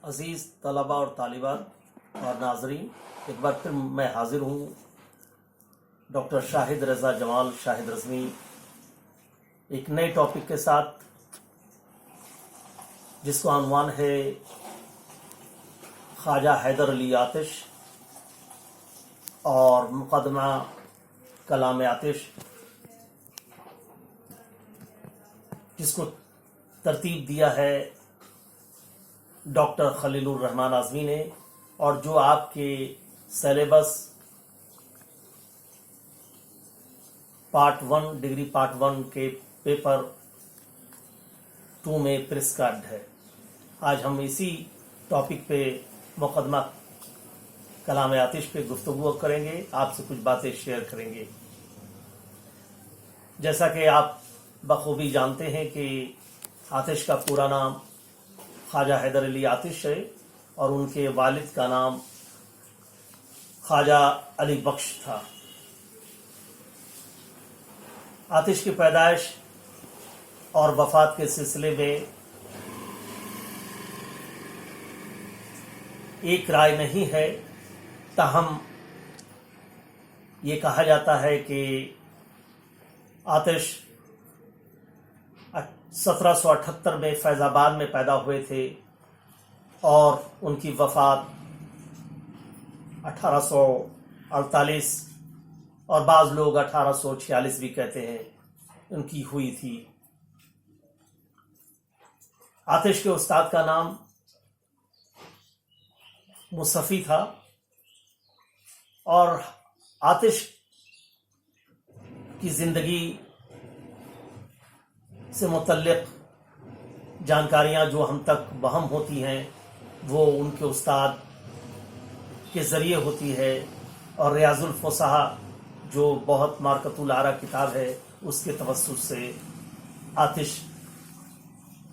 عزیز طلباء اور طالبات اور ناظرین، ایک بار پھر میں حاضر ہوں ڈاکٹر شاہد رضا جمال شاہد رضوی ایک نئے ٹاپک کے ساتھ، جس کا عنوان ہے خواجہ حیدر علی آتش اور مقدمہ کلام آتش، جس کو ترتیب دیا ہے ڈاکٹر خلیل الرحمن اعظمی نے، اور جو آپ کے سیلیبس ڈگری پارٹ 1 کے پیپر 2 میں پرسکرائبڈ ہے۔ آج ہم اسی ٹاپک پہ مقدمہ کلام آتش پہ گفتگو کریں گے، آپ سے کچھ باتیں شیئر کریں گے۔ جیسا کہ آپ بخوبی جانتے ہیں کہ آتش کا پورا نام خواجہ حیدر علی آتش ہے اور ان کے والد کا نام خواجہ علی بخش تھا۔ آتش کی پیدائش اور وفات کے سلسلے میں ایک رائے نہیں ہے، تاہم یہ کہا جاتا ہے کہ آتش 1778 میں فیض آباد میں پیدا ہوئے تھے اور ان کی وفات 1848 اور بعض لوگ 1846 بھی کہتے ہیں ان کی ہوئی تھی۔ آتش کے استاد کا نام مصفی تھا اور آتش کی زندگی سے متعلق جانکاریاں جو ہم تک بہم ہوتی ہیں وہ ان کے استاد کے ذریعے ہوتی ہے، اور ریاض الفصحاء جو بہت مارکۃ الآراء کتاب ہے اس کے توسط سے آتش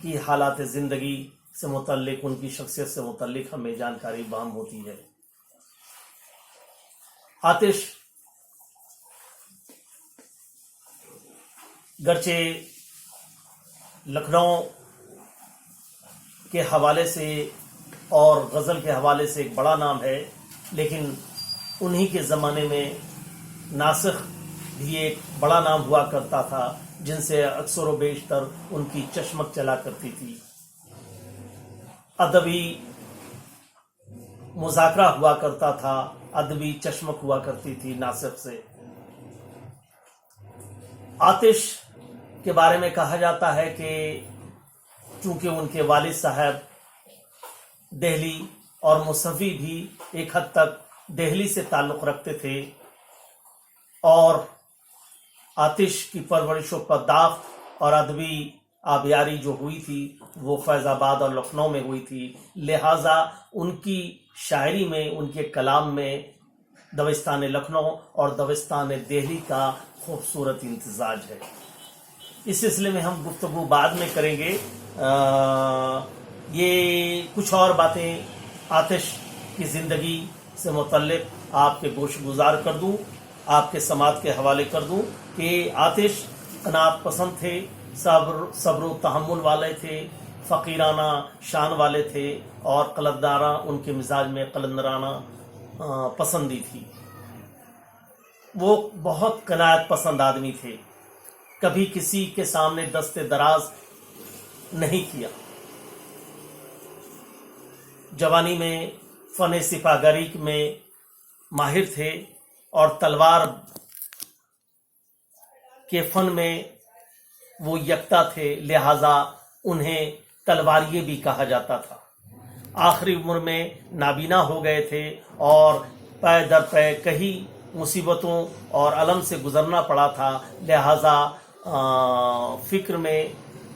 کی حالات زندگی سے متعلق، ان کی شخصیت سے متعلق ہمیں جانکاری بہم ہوتی ہے۔ آتش گرچہ لکھنؤ کے حوالے سے اور غزل کے حوالے سے ایک بڑا نام ہے، لیکن انہی کے زمانے میں ناسخ بھی ایک بڑا نام ہوا کرتا تھا، جن سے اکثر و بیشتر ان کی چشمک چلا کرتی تھی۔ ادبی مذاکرہ ہوا کرتا تھا، ادبی چشمک ہوا کرتی تھی ناسخ سے۔ آتش کے بارے میں کہا جاتا ہے کہ چونکہ ان کے والد صاحب دہلی اور مصفی بھی ایک حد تک دہلی سے تعلق رکھتے تھے، اور آتش کی پرورش و پرداخت اور ادبی آبیاری جو ہوئی تھی وہ فیض آباد اور لکھنؤ میں ہوئی تھی، لہٰذا ان کی شاعری میں، ان کے کلام میں دبستان لکھنؤ اور دبستان دہلی کا خوبصورت امتزاج ہے۔ اس سلسلے میں ہم گفتگو بعد میں کریں گے۔ یہ کچھ اور باتیں آتش کی زندگی سے متعلق آپ کے گوش گزار کر دوں، آپ کے سماعت کے حوالے کر دوں کہ آتش قناعت پسند تھے، صبر و تحمل والے تھے، فقیرانہ شان والے تھے، اور قلندرانہ ان کے مزاج میں قلندرانہ پسندی تھی۔ وہ بہت قناعت پسند آدمی تھے، کبھی کسی کے سامنے دست دراز نہیں کیا۔ جوانی میں فن سپاہ گری میں ماہر تھے اور تلوار کے فن میں وہ یکتا تھے، لہذا انہیں تلواریے بھی کہا جاتا تھا۔ آخری عمر میں نابینا ہو گئے تھے اور پے در پے کئی مصیبتوں اور الم سے گزرنا پڑا تھا، لہذا فکر میں،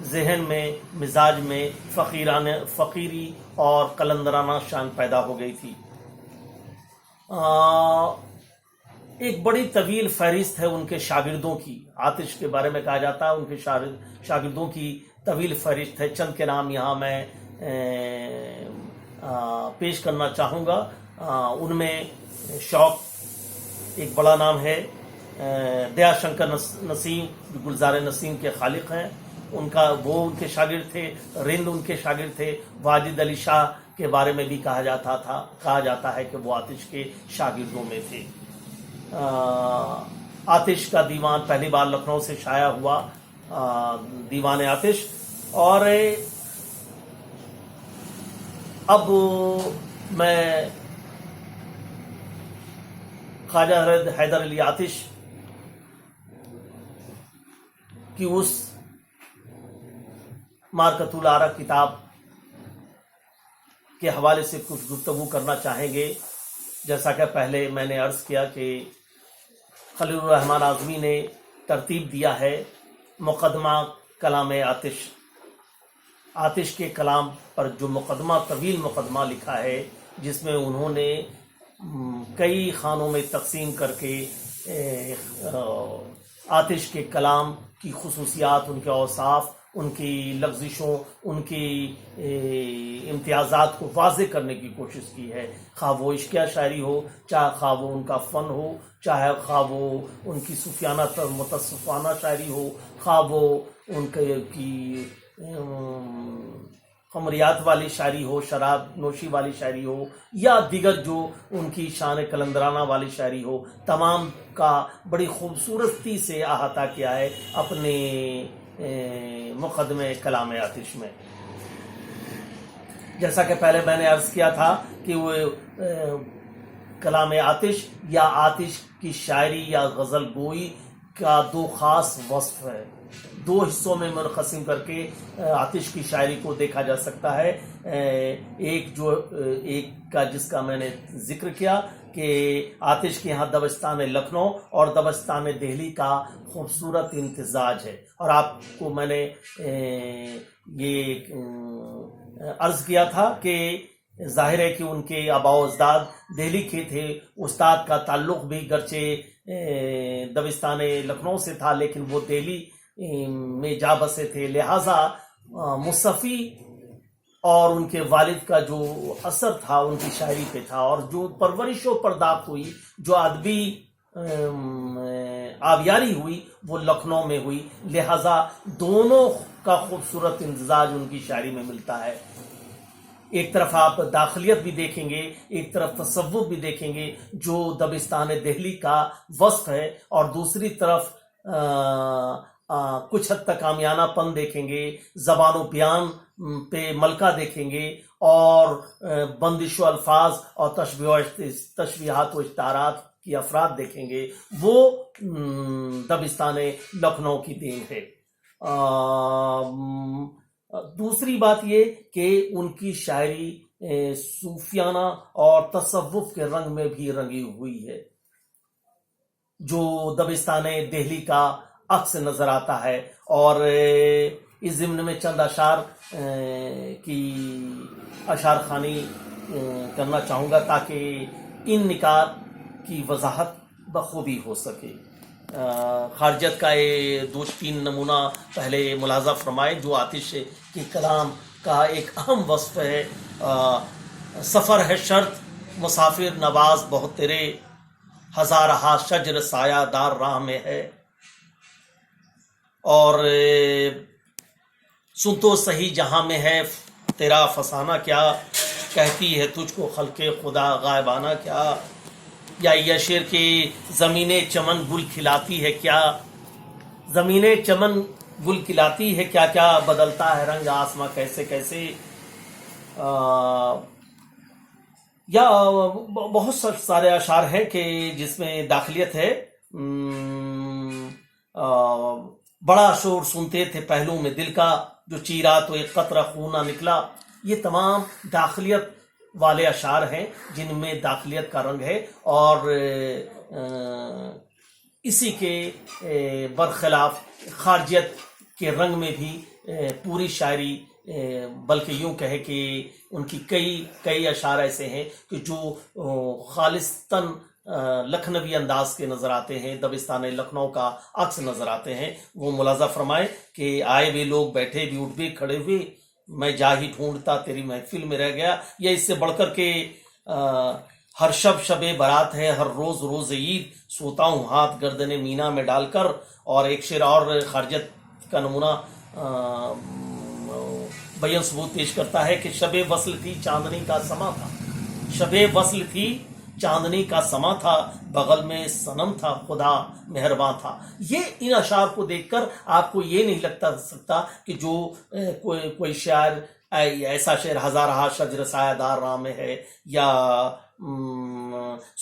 ذہن میں، مزاج میں فقیری اور قلندرانہ شان پیدا ہو گئی تھی۔ ایک بڑی طویل فہرست ہے ان کے شاگردوں کی۔ آتش کے بارے میں کہا جاتا ہے ان کے شاگردوں کی طویل فہرست ہے۔ چند کے نام یہاں میں پیش کرنا چاہوں گا۔ ان میں شوق ایک بڑا نام ہے، دیا شنکر نسیم جو گلزار نسیم کے خالق ہیں، ان کے شاگرد تھے، رند ان کے شاگرد تھے۔ واجد علی شاہ کے بارے میں بھی کہا جاتا ہے کہ وہ آتش کے شاگردوں میں تھے۔ آتش کا دیوان پہلی بار لکھنؤ سے شائع ہوا، دیوان آتش۔ اور اب میں خواجہ حیدر علی آتش کی اس مارکۃ العرق کتاب کے حوالے سے کچھ گفتگو کرنا چاہیں گے۔ جیسا کہ پہلے میں نے عرض کیا کہ خلیل الرحمن اعظمی نے ترتیب دیا ہے مقدمہ کلام آتش۔ آتش کے کلام پر جو مقدمہ، طویل مقدمہ لکھا ہے، جس میں انہوں نے کئی خانوں میں تقسیم کر کے آتش کے کلام کی خصوصیات، ان کے اوصاف، ان کی لغزشوں، ان کی امتیازات کو واضح کرنے کی کوشش کی ہے، خواہ وہ عشقیہ شاعری ہو، چاہے خواہ وہ ان کا فن ہو، چاہے خواہ وہ ان کی صوفیانہ متصوفانہ شاعری ہو، خواہ وہ ان کی خمریات والی شاعری ہو، شراب نوشی والی شاعری ہو، یا دیگر جو ان کی شان کلندرانہ والی شاعری ہو، تمام کا بڑی خوبصورتی سے احاطہ کیا ہے اپنے مقدمے کلام آتش میں۔ جیسا کہ پہلے میں نے عرض کیا تھا کہ وہ کلام آتش یا آتش کی شاعری یا غزل گوئی کا دو خاص وصف ہے۔ دو حصوں میں منقسم کر کے آتش کی شاعری کو دیکھا جا سکتا ہے۔ ایک کا جس کا میں نے ذکر کیا کہ آتش کے ہاں دبستان لکھنؤ اور دبستان دہلی کا خوبصورت امتزاج ہے۔ اور آپ کو میں نے یہ عرض کیا تھا کہ ظاہر ہے کہ ان کے آباء و اجداد دہلی کے تھے، استاد کا تعلق بھی گرچہ دبستان لکھنؤ سے تھا لیکن وہ دہلی میں جا بسے تھے، لہٰذا مصطفی اور ان کے والد کا جو اثر تھا ان کی شاعری پہ تھا، اور جو پرورش و پرداخت ہوئی، جو ادبی آبیاری ہوئی، وہ لکھنؤ میں ہوئی، لہٰذا دونوں کا خوبصورت امتزاج ان کی شاعری میں ملتا ہے۔ ایک طرف آپ داخلیت بھی دیکھیں گے، ایک طرف تصوف بھی دیکھیں گے جو دبستان دہلی کا وصف ہے، اور دوسری طرف کچھ حد تک عامیانہ پن دیکھیں گے، زبان و بیان پہ ملکہ دیکھیں گے، اور بندش و الفاظ اور تشبیہات و اشتہارات کی افراد دیکھیں گے۔ وہ دبستان لکھنؤ کی دین ہے۔ دوسری بات یہ کہ ان کی شاعری صوفیانہ اور تصوف کے رنگ میں بھی رنگی ہوئی ہے، جو دبستان دہلی کا عکس نظر آتا ہے۔ اور اس ضمن میں چند اشعار کی اشعار خوانی کرنا چاہوں گا تاکہ ان نکات کی وضاحت بخوبی ہو سکے۔ خارجت کا دو تین نمونہ پہلے ملاحظہ فرمائے جو آتش کے کلام کا ایک اہم وصف ہے۔ سفر ہے شرط مسافر نواز بہت تیرے، ہزارہا شجر سایہ دار راہ میں ہے، اور سن تو صحیح جہاں میں ہے تیرا فسانہ کیا، کہتی ہے تجھ کو خلق خدا غائبانہ کیا، یا یہ شعر کی زمین چمن گل کھلاتی ہے کیا، زمین چمن گل کھلاتی ہے کیا، کیا بدلتا ہے رنگ آسماں کیسے کیسے، یا بہت سارے اشعار ہیں کہ جس میں داخلیت ہے۔ بڑا شور سنتے تھے پہلو میں دل کا، جو چیرا تو ایک قطرہ خون نہ نکلا۔ یہ تمام داخلیت والے اشعار ہیں جن میں داخلیت کا رنگ ہے، اور اسی کے برخلاف خارجیت کے رنگ میں بھی پوری شاعری، بلکہ یوں کہے کہ ان کی کئی اشعار ایسے ہیں کہ جو خالصتاً لکھنوی انداز کے نظر آتے ہیں، دبستان لکھنؤ کا عکس نظر آتے ہیں۔ وہ ملاحظہ فرمائے کہ آئے بھی لوگ بیٹھے بھی اٹھ بھی کھڑے ہوئے، میں جا ہی ڈھونڈتا تیری محفل میں رہ گیا، یا اس سے بڑھ کر کے ہر شب برات ہے، ہر روز روز عید، سوتا ہوں ہاتھ گردن مینا میں ڈال کر۔ اور ایک شعر اور خارجت کا نمونہ بیان ثبوت پیش کرتا ہے کہ شب وصل تھی چاندنی کا سما تھا، شب وصل تھی چاندنی کا سما تھا، بغل میں صنم تھا خدا مہرباں تھا۔ یہ ان اشعار کو دیکھ کر آپ کو یہ نہیں لگتا سکتا کہ جو کوئی شاعر ایسا شعر ہزار ہا شجر سایہ دار راہ میں ہے، یا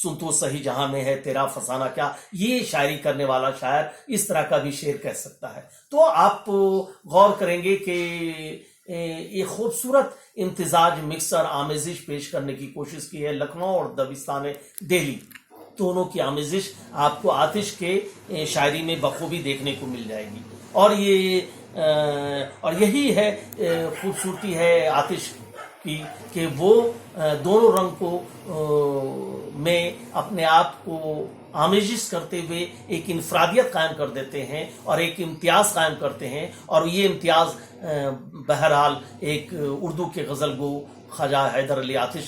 سن تو صحیح جہاں میں ہے تیرا فسانہ کیا، یہ شاعری کرنے والا شاعر اس طرح کا بھی شعر کہہ سکتا ہے۔ تو آپ غور کریں گے کہ ایک خوبصورت امتزاج مکسر آمیزش پیش کرنے کی کوشش کی ہے لکھنؤ اور دبستان دہلی، دونوں کی آمیزش آپ کو آتش کے شاعری میں بخوبی دیکھنے کو مل جائے گی، اور یہی ہے خوبصورتی ہے آتش کی کہ وہ دونوں رنگ کو میں اپنے آپ کو آمیزش کرتے ہوئے ایک انفرادیت قائم کر دیتے ہیں اور ایک امتیاز قائم کرتے ہیں، اور یہ امتیاز بہرحال ایک اردو کے غزل گو خواجہ حیدر علی آتش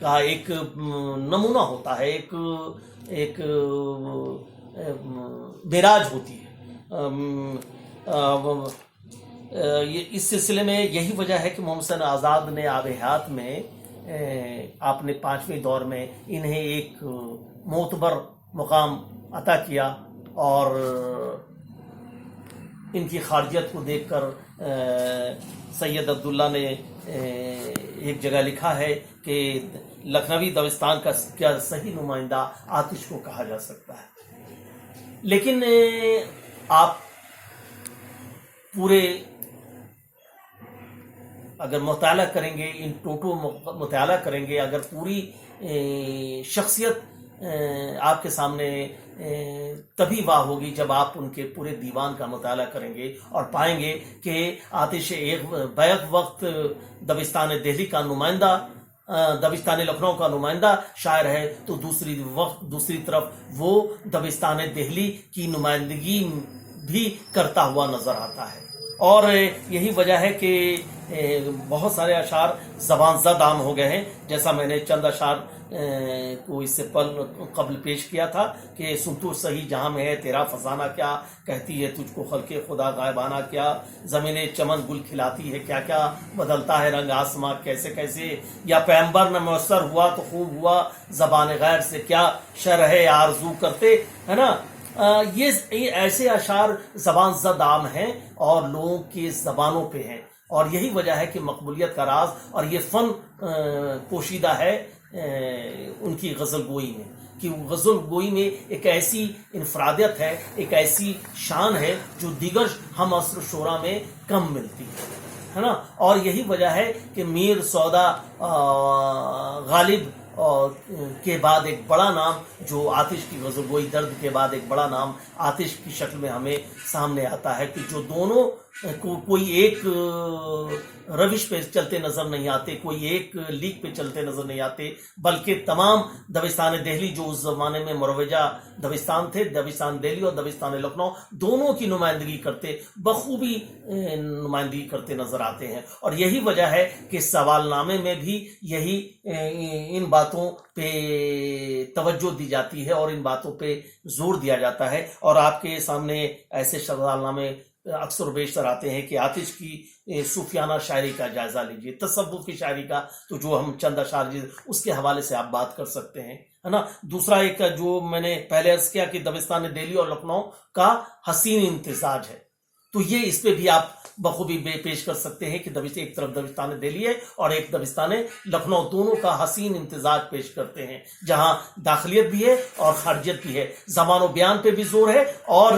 کا ایک نمونہ ہوتا ہے، ایک معراج ہوتی ہے۔ اس سلسلے میں یہی وجہ ہے کہ محمد حسین آزاد نے آب حیات میں آپ نے 5ویں دور میں انہیں ایک معتبر مقام عطا کیا، اور ان کی خارجیت کو دیکھ کر سید عبداللہ نے ایک جگہ لکھا ہے کہ لکھنوی دبستان کا کیا صحیح نمائندہ آتش کو کہا جا سکتا ہے۔ لیکن آپ پورے اگر مطالعہ کریں گے، ان ٹوٹو مطالعہ کریں گے، اگر پوری شخصیت آپ کے سامنے تبھی واہ ہوگی جب آپ ان کے پورے دیوان کا مطالعہ کریں گے اور پائیں گے کہ آتش ایک بیک وقت دبستان دہلی کا نمائندہ، دبستان لکھنؤ کا نمائندہ شاعر ہے، تو دوسری طرف وہ دبستان دہلی کی نمائندگی بھی کرتا ہوا نظر آتا ہے۔ اور یہی وجہ ہے کہ بہت سارے اشعار زبان زد عام ہو گئے ہیں، جیسا میں نے چند اشعار کو اس سے قبل پیش کیا تھا کہ سن تو صحیح جہاں میں ہے تیرا فسانہ کیا، کہتی ہے تجھ کو خلق خدا غائبانہ کیا، زمین چمن گل کھلاتی ہے کیا کیا، بدلتا ہے رنگ آسماں کیسے کیسے، یا پیمبر نہ میسر ہوا تو خوب ہوا، زبان غیر سے کیا شرح آرزو کرتے، ہے نا۔ یہ ایسے اشعار زبان زد عام ہیں اور لوگوں کی زبانوں پہ ہیں، اور یہی وجہ ہے کہ مقبولیت کا راز اور یہ فن پوشیدہ ہے ان کی غزل گوئی میں، کہ غزل گوئی میں ایک ایسی انفرادیت ہے، ایک ایسی شان ہے جو دیگر ہم عصر شعراء میں کم ملتی ہے نا۔ اور یہی وجہ ہے کہ میر سودا غالب کے بعد ایک بڑا نام جو آتش کی غزل گوئی درد کے بعد ایک بڑا نام آتش کی شکل میں ہمیں سامنے آتا ہے، کہ جو دونوں کوئی ایک روش پہ چلتے نظر نہیں آتے، کوئی ایک لیگ پہ چلتے نظر نہیں آتے، بلکہ تمام دبستان دہلی جو اس زمانے میں مروجہ دبستان تھے، دبستان دہلی اور دبستان لکھنؤ دونوں کی نمائندگی کرتے، بخوبی نمائندگی کرتے نظر آتے ہیں۔ اور یہی وجہ ہے کہ سوال نامے میں بھی یہی ان باتوں پہ توجہ دی جاتی ہے اور ان باتوں پہ زور دیا جاتا ہے، اور آپ کے سامنے ایسے سوال نامے اکثر و بیشتر آتے ہیں کہ آتش کی صوفیانہ شاعری کا جائزہ لیجئے، تصوف کی شاعری کا تو جو ہم چند اشعار اس کے حوالے سے آپ بات کر سکتے ہیں، ہے نا۔ دوسرا ایک جو میں نے پہلے عرض کیا کہ دبستان دہلی اور لکھنؤ کا حسین امتزاج ہے، تو یہ اس پہ بھی آپ بخوبی پیش کر سکتے ہیں کہ ایک طرف دبستان دہلی ہے اور ایک دبستان لکھنؤ، دونوں کا حسین امتزاج پیش کرتے ہیں، جہاں داخلیت بھی ہے اور خارجیت بھی ہے، زبان و بیان پہ بھی زور ہے اور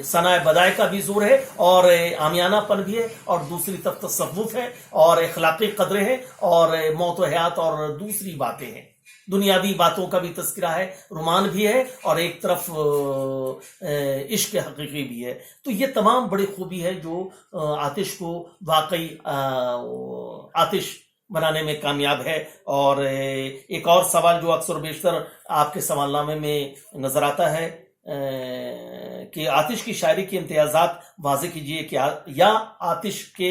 صنائع بدائع کا بھی زور ہے، اور عامیانہ پن بھی ہے، اور دوسری طرف تصوف ہے اور اخلاقی قدریں ہیں اور موت و حیات اور دوسری باتیں ہیں، دنیاوی باتوں کا بھی تذکرہ ہے، رومان بھی ہے، اور ایک طرف عشق حقیقی بھی ہے۔ تو یہ تمام بڑی خوبی ہے جو آتش کو واقعی آتش بنانے میں کامیاب ہے۔ اور ایک اور سوال جو اکثر بیشتر آپ کے سوال نامے میں نظر آتا ہے کہ آتش کی شاعری کے امتیازات واضح کیجیے، کہ یا آتش کے